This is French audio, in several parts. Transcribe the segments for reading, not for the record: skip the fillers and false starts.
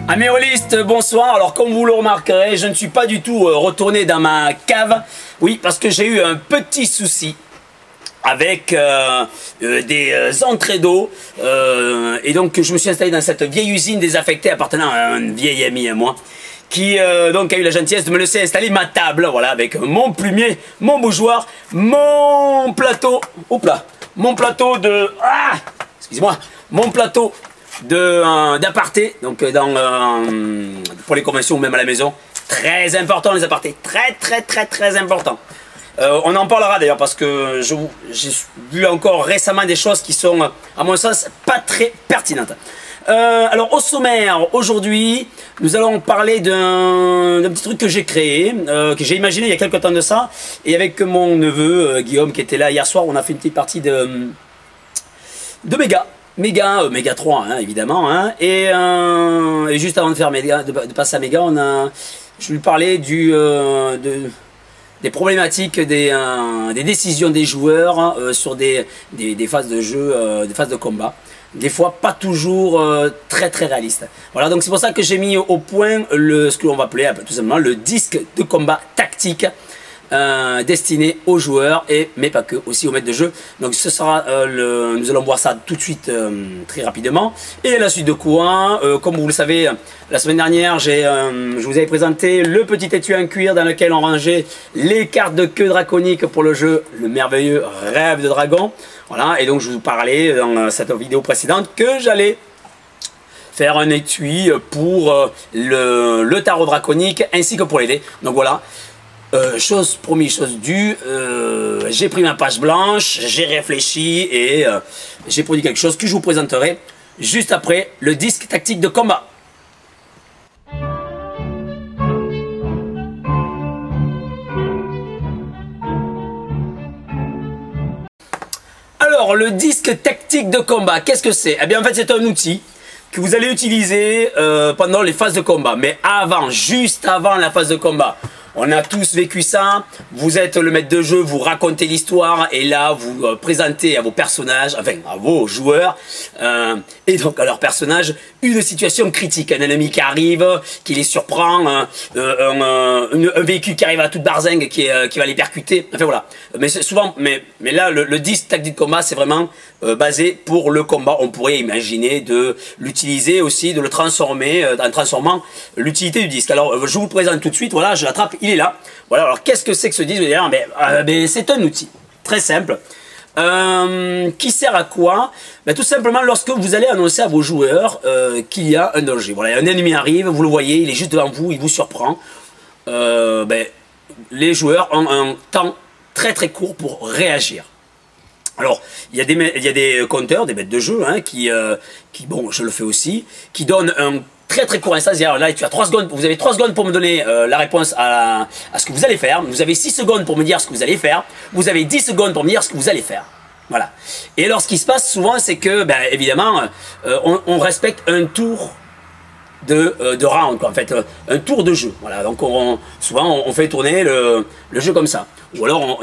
Amis holistes, bonsoir. Alors comme vous le remarquerez, je ne suis pas du tout retourné dans ma cave. Oui, parce que j'ai eu un petit souci avec des entrées d'eau. Et donc je me suis installé dans cette vieille usine désaffectée appartenant à un vieil ami à moi. Qui donc a eu la gentillesse de me laisser installer ma table, voilà, avec mon plumier, mon bougeoir, mon plateau, mon plateau de, excusez-moi, mon plateau d'aparté, donc pour les conventions ou même à la maison, très important les apartés, très important. On en parlera d'ailleurs parce que j'ai vu encore récemment des choses qui sont, à mon sens, pas très pertinentes. Alors au sommaire, aujourd'hui, nous allons parler d'un petit truc que j'ai créé, que j'ai imaginé il y a quelques temps de ça, et avec mon neveu Guillaume qui était là hier soir, on a fait une petite partie de Méga 3 hein, évidemment, hein, et juste avant de faire de passer à Méga, je lui parlais des problématiques des décisions des joueurs sur des phases de jeu, des phases de combat. Des fois pas toujours très réaliste. Voilà, donc c'est pour ça que j'ai mis au point ce que l'on va appeler tout simplement le disque de combat tactique destiné aux joueurs mais pas que, aussi aux maîtres de jeu. Donc ce sera nous allons voir ça tout de suite très rapidement. Et à la suite de quoi, comme vous le savez, la semaine dernière je vous avais présenté le petit étui en cuir dans lequel on rangeait les cartes de queue draconique pour le jeu Le Merveilleux Rêve de Dragon. Voilà, et donc je vous parlais dans cette vidéo précédente que j'allais faire un étui pour le tarot draconique ainsi que pour les dés. Donc voilà, chose promise, chose due, j'ai pris ma page blanche, j'ai réfléchi et j'ai produit quelque chose que je vous présenterai juste après le disque tactique de combat. Alors, le disque tactique de combat, qu'est-ce que c'est? Eh bien, en fait, c'est un outil que vous allez utiliser pendant les phases de combat. Mais avant, juste avant la phase de combat, on a tous vécu ça. Vous êtes le maître de jeu, vous racontez l'histoire et là, vous présentez à vos personnages, enfin, à vos joueurs, et donc à leurs personnages, une situation critique. Un ennemi qui arrive, qui les surprend, un véhicule qui arrive à toute barzingue qui va les percuter. Enfin voilà. Mais souvent, mais là, le disque tactique de combat, c'est vraiment basé pour le combat. On pourrait imaginer de l'utiliser aussi, de le transformer, en transformant l'utilité du disque. Alors, je vous le présente tout de suite. Voilà, je l'attrape, il est là. Voilà. Alors, qu'est-ce que c'est que ce disque? C'est un outil très simple. Qui sert à quoi? Tout simplement lorsque vous allez annoncer à vos joueurs qu'il y a un danger. Voilà, un ennemi arrive, vous le voyez, il est juste devant vous, il vous surprend. Les joueurs ont un temps très court pour réagir. Alors, il y a des compteurs, des maîtres de jeu, hein, qui bon, je le fais aussi, qui donnent un très court instant. C'est-à-dire, là, tu as 3 secondes, vous avez 3 secondes pour me donner la réponse à ce que vous allez faire. Vous avez 6 secondes pour me dire ce que vous allez faire. Vous avez 10 secondes pour me dire ce que vous allez faire. Voilà. Et alors, ce qui se passe souvent, c'est que, évidemment, on respecte un tour de round, quoi, en fait, un tour de jeu. Voilà, donc souvent on fait tourner le jeu comme ça. Ou alors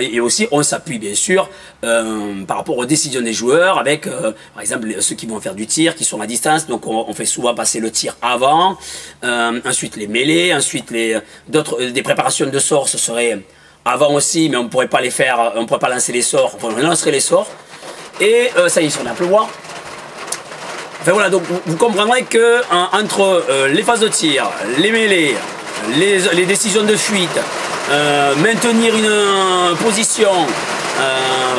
on s'appuie bien sûr par rapport aux décisions des joueurs avec par exemple ceux qui vont faire du tir, qui sont à distance, donc on fait souvent passer le tir avant, ensuite les mêlées, ensuite des préparations de sorts, ce serait avant aussi, mais on ne pourrait pas les faire, on ne pourrait pas lancer les sorts, on lancerait les sorts. Et ça y est, on a pu le voir. Enfin voilà, donc vous comprendrez que entre les phases de tir, les mêlées, les décisions de fuite, maintenir une position,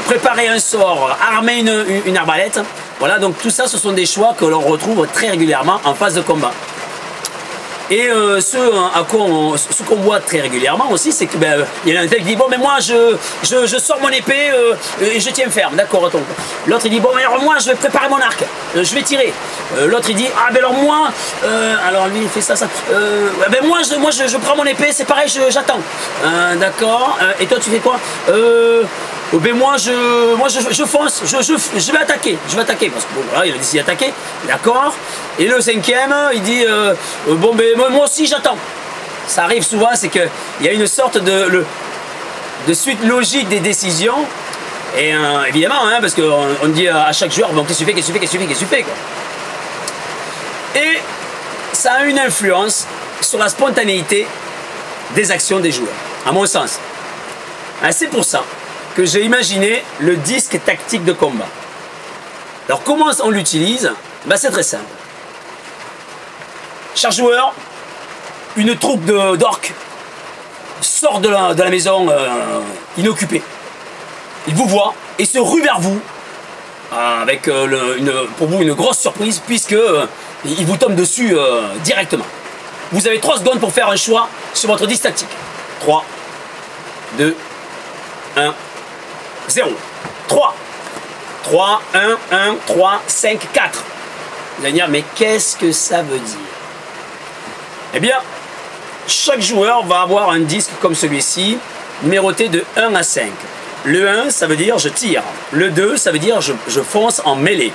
préparer un sort, armer une arbalète, voilà, donc tout ça, ce sont des choix que l'on retrouve très régulièrement en phase de combat. Et ce qu'on voit très régulièrement aussi, c'est que il y en a un tel qui dit bon mais moi je sors mon épée et je tiens ferme, d'accord. L'autre il dit bon mais alors moi je vais préparer mon arc, je vais tirer. L'autre il dit ah ben alors moi alors lui il fait ça ben moi je prends mon épée, c'est pareil, j'attends. D'accord. Et toi tu fais quoi? Ben moi je fonce, je vais attaquer, parce que bon voilà, il a décidé d'attaquer, d'accord. Et le cinquième il dit bon ben moi aussi j'attends. Ça arrive souvent, c'est que il y a une sorte de suite logique des décisions. Et évidemment, hein, parce qu'on dit à chaque joueur bon qu'est-ce que tu fais, quoi. Et ça a une influence sur la spontanéité des actions des joueurs, à mon sens. C'est pour ça que j'ai imaginé le disque tactique de combat. Alors comment on l'utilise? C'est très simple. Chaque joueur, une troupe d'orques sort de la maison inoccupée. Il vous voit et se rue vers vous avec pour vous une grosse surprise puisque il vous tombe dessus directement. Vous avez 3 secondes pour faire un choix sur votre disque tactique. 3, 2, 1, 0. 3, 3, 1, 1, 3, 5, 4. Vous allez dire, mais qu'est-ce que ça veut dire? Eh bien, chaque joueur va avoir un disque comme celui-ci, numéroté de 1 à 5. Le 1, ça veut dire je tire. Le 2, ça veut dire je fonce en mêlée.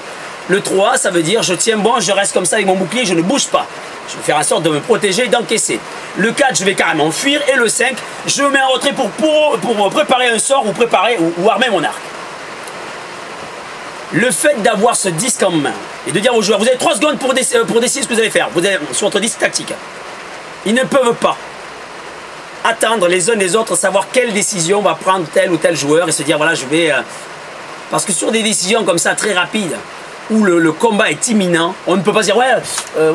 Le 3, ça veut dire je tiens bon, je reste comme ça avec mon bouclier, je ne bouge pas. Je vais faire en sorte de me protéger et d'encaisser. Le 4, je vais carrément fuir. Et le 5, je me mets en retrait pour préparer un sort ou armer mon arc. Le fait d'avoir ce disque en main et de dire aux joueurs, vous avez 3 secondes pour décider ce que vous allez faire. Vous avez sur votre disque tactique. Ils ne peuvent pas attendre les uns des autres, savoir quelle décision va prendre tel ou tel joueur et se dire voilà je vais... Parce que sur des décisions comme ça très rapides, où le combat est imminent, on ne peut pas dire ouais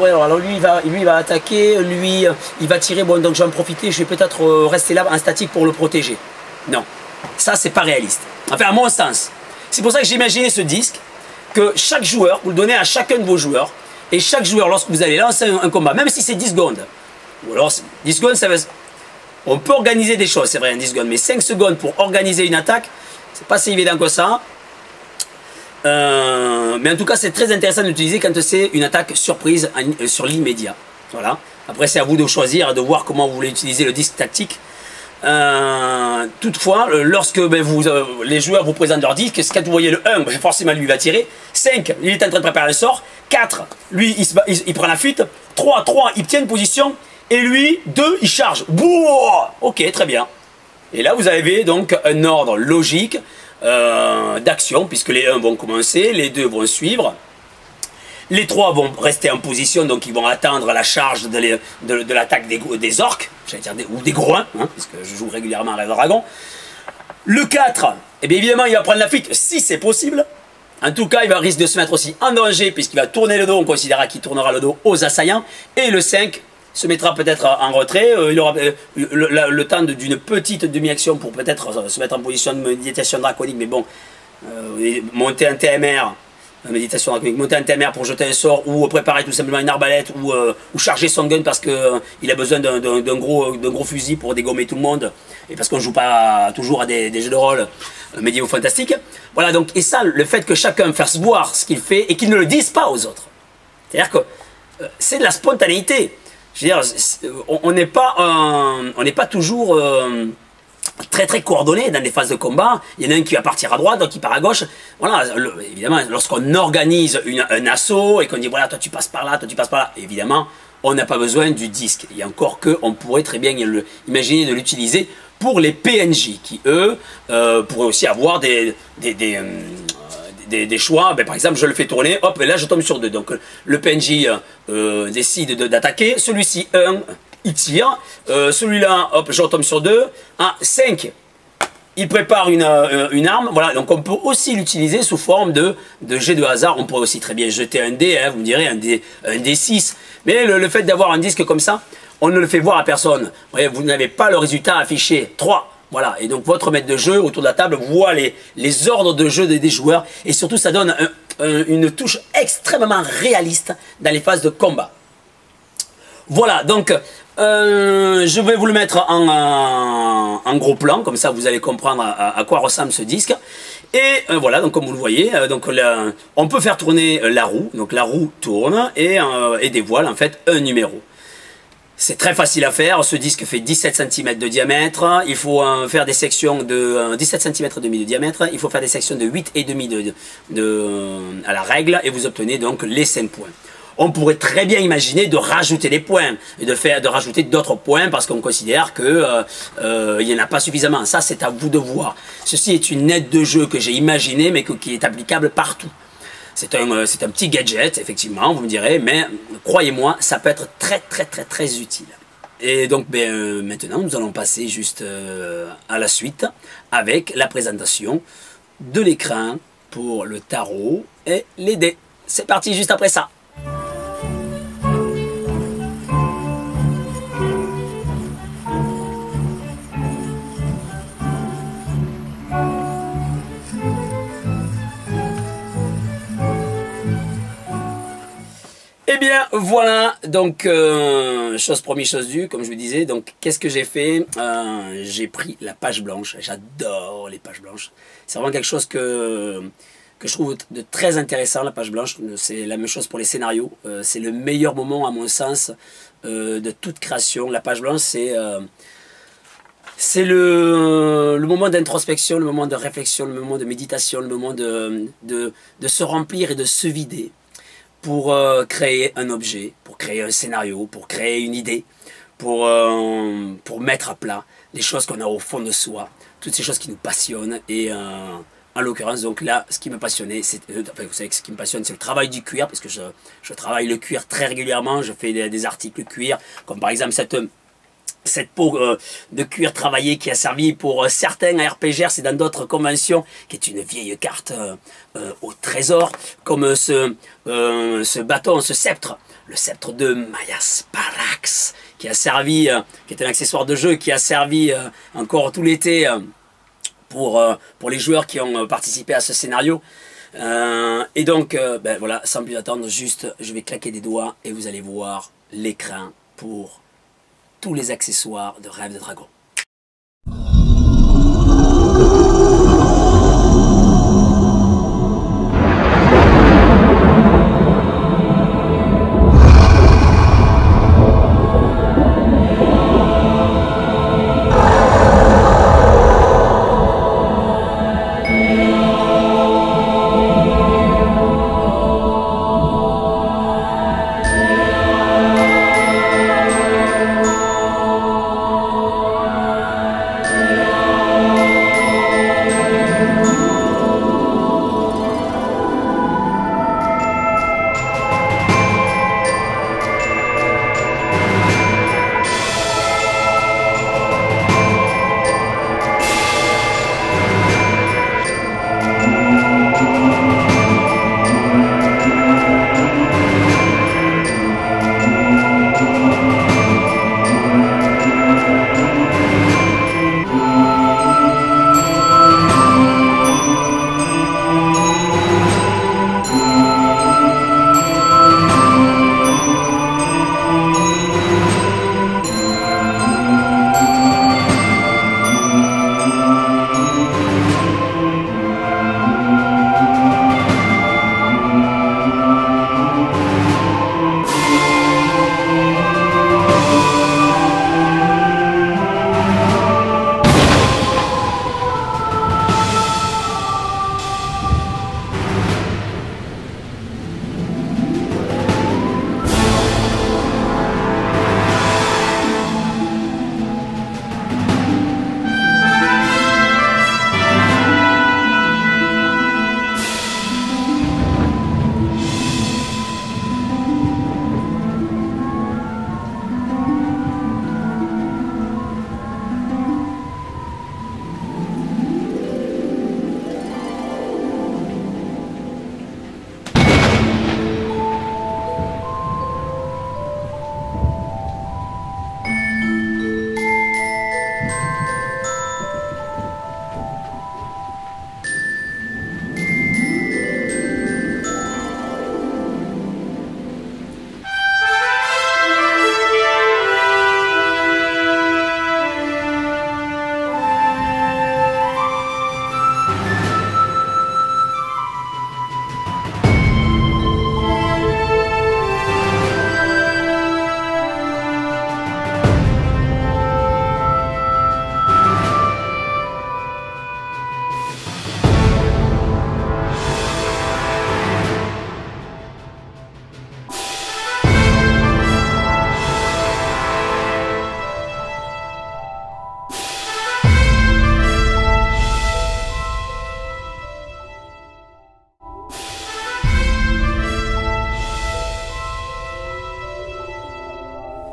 alors lui il va attaquer, lui il va tirer, bon donc je vais en profiter, je vais peut-être rester là en statique pour le protéger. Non, ça c'est pas réaliste. Enfin à mon sens. C'est pour ça que j'ai imaginé ce disque, que chaque joueur, vous le donnez à chacun de vos joueurs, et chaque joueur lorsque vous allez lancer un combat, même si c'est 10 secondes, ou alors 10 secondes ça veut... On peut organiser des choses, c'est vrai, en 10 secondes, mais 5 secondes pour organiser une attaque, c'est pas si évident que ça. Mais en tout cas, c'est très intéressant d'utiliser quand c'est une attaque surprise sur l'immédiat. Voilà. Après, c'est à vous de choisir, de voir comment vous voulez utiliser le disque tactique. Toutefois, lorsque les joueurs vous présentent leur disque, quand vous voyez le 1, forcément lui il va tirer. 5, il est en train de préparer le sort. 4, lui il prend la fuite. 3, il tient une position. Et lui, 2, il charge. Bouah, ok, très bien. Et là, vous avez donc un ordre logique d'action, puisque les 1 vont commencer, les 2 vont suivre. Les 3 vont rester en position, donc ils vont attendre la charge de l'attaque des orques, ou des groins, hein, parce que je joue régulièrement à Rêve Dragon. Le 4, eh bien évidemment, il va prendre la fuite, si c'est possible. En tout cas, il risque de se mettre aussi en danger, puisqu'il va tourner le dos, on considérera qu'il tournera le dos aux assaillants. Et le 5 se mettra peut-être en retrait, il aura le temps d'une petite demi-action pour peut-être se mettre en position de méditation draconique, mais bon, monter un TMR, méditation draconique, monter un TMR pour jeter un sort, ou préparer tout simplement une arbalète, ou charger son gun parce qu'il a besoin d'un gros fusil pour dégommer tout le monde, et parce qu'on ne joue pas toujours à des jeux de rôle médiévaux fantastiques. Voilà, donc, et ça, le fait que chacun fasse voir ce qu'il fait, et qu'il ne le dise pas aux autres. C'est-à-dire que c'est de la spontanéité. Je veux dire, on n'est pas toujours très coordonné dans les phases de combat. Il y en a un qui va partir à droite, d'autres qui part à gauche. Voilà, évidemment, lorsqu'on organise un assaut et qu'on dit voilà, toi tu passes par là, toi tu passes par là, évidemment, on n'a pas besoin du disque. Et encore que, on pourrait très bien imaginer de l'utiliser pour les PNJ qui, eux, pourraient aussi avoir des choix. Par exemple, je le fais tourner, hop, et là je tombe sur 2. Donc le PNJ décide d'attaquer. Celui-ci, 1, il tire. Celui-là, hop, je retombe sur 2. 5, il prépare une arme. Voilà, donc on peut aussi l'utiliser sous forme de jet de hasard. On pourrait aussi très bien jeter un dé, hein, vous me direz, un dé 6. Mais le fait d'avoir un disque comme ça, on ne le fait voir à personne. Vous n'avez pas le résultat affiché. 3. Voilà, et donc votre maître de jeu autour de la table voit les ordres de jeu des joueurs, et surtout ça donne une touche extrêmement réaliste dans les phases de combat. Voilà, donc je vais vous le mettre en gros plan, comme ça vous allez comprendre à quoi ressemble ce disque. Et voilà, donc comme vous le voyez, on peut faire tourner la roue, donc la roue tourne et dévoile en fait un numéro. C'est très facile à faire, ce disque fait 17 cm de diamètre, il faut faire des sections de 17 cm et demi de diamètre, il faut faire des sections de 8,5 à la règle, et vous obtenez donc les 5 points. On pourrait très bien imaginer de rajouter des points, et de rajouter d'autres points, parce qu'on considère que il n'y en a pas suffisamment. Ça, c'est à vous de voir. Ceci est une aide de jeu que j'ai imaginée, mais qui est applicable partout. c'est un petit gadget, effectivement, vous me direz, mais croyez-moi, ça peut être très utile. Et donc maintenant, nous allons passer juste à la suite avec la présentation de l'écran pour le tarot et les dés. C'est parti juste après ça. Eh bien voilà, donc chose promise, chose due, comme je vous disais. Donc qu'est-ce que j'ai fait? J'ai pris la page blanche. J'adore les pages blanches. C'est vraiment quelque chose que je trouve de très intéressant, la page blanche. C'est la même chose pour les scénarios. C'est le meilleur moment, à mon sens, de toute création. La page blanche, c'est le moment d'introspection, le moment de réflexion, le moment de méditation, le moment de se remplir et de se vider pour créer un objet, pour créer un scénario, pour créer une idée, pour mettre à plat les choses qu'on a au fond de soi, toutes ces choses qui nous passionnent. Et en l'occurrence, donc là, ce qui me passionnait, enfin, vous savez que ce qui me passionne, c'est le travail du cuir, parce que je travaille le cuir très régulièrement. Je fais des articles cuir, comme par exemple cette peau de cuir travaillée qui a servi pour certains à RPGR, c'est dans d'autres conventions, qui est une vieille carte au trésor, comme ce bâton, ce sceptre, le sceptre de Maya Sparax, qui a servi, qui est un accessoire de jeu, qui a servi encore tout l'été pour les joueurs qui ont participé à ce scénario. Et donc, voilà, sans plus attendre, juste, je vais claquer des doigts et vous allez voir l'écran pour tous les accessoires de Rêve de Dragon.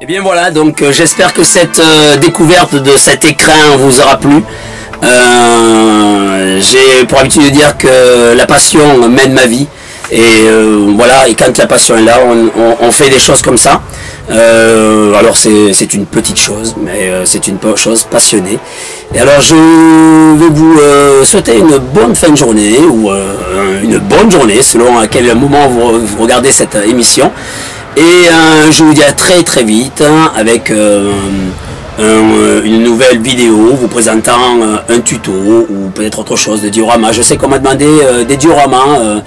Et bien voilà, donc j'espère que cette découverte de cet écrin vous aura plu. J'ai pour habitude de dire que la passion mène ma vie. Et voilà, et quand la passion est là, on fait des choses comme ça. Alors c'est une petite chose, mais c'est une chose passionnée. Et alors je vais vous souhaiter une bonne fin de journée, ou une bonne journée, selon à quel moment vous regardez cette émission. Et je vous dis à très très vite, hein, avec une nouvelle vidéo vous présentant un tuto ou peut-être autre chose de diorama. Je sais qu'on m'a demandé des dioramas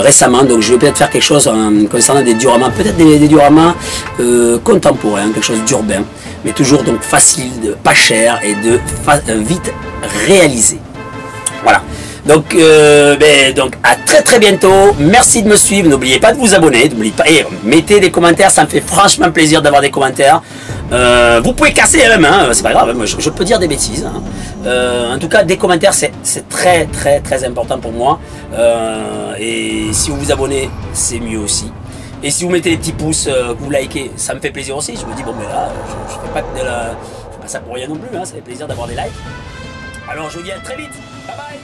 récemment, donc je vais peut-être faire quelque chose concernant des dioramas, peut-être des dioramas contemporains, quelque chose d'urbain, mais toujours donc facile, pas cher et de vite réalisé. Voilà. Donc, donc à très très bientôt. Merci de me suivre. N'oubliez pas de vous abonner. N'oubliez pas. Et mettez des commentaires. Ça me fait franchement plaisir d'avoir des commentaires. Vous pouvez casser même. Hein, c'est pas grave. Moi, je peux dire des bêtises. Hein. En tout cas, des commentaires, c'est très très très important pour moi. Et si vous vous abonnez, c'est mieux aussi. Et si vous mettez des petits pouces, que vous likez, ça me fait plaisir aussi. Je me dis bon, mais là, je fais pas ça pour rien non plus. Hein, ça fait plaisir d'avoir des likes. Alors, je vous dis à très vite. Bye bye.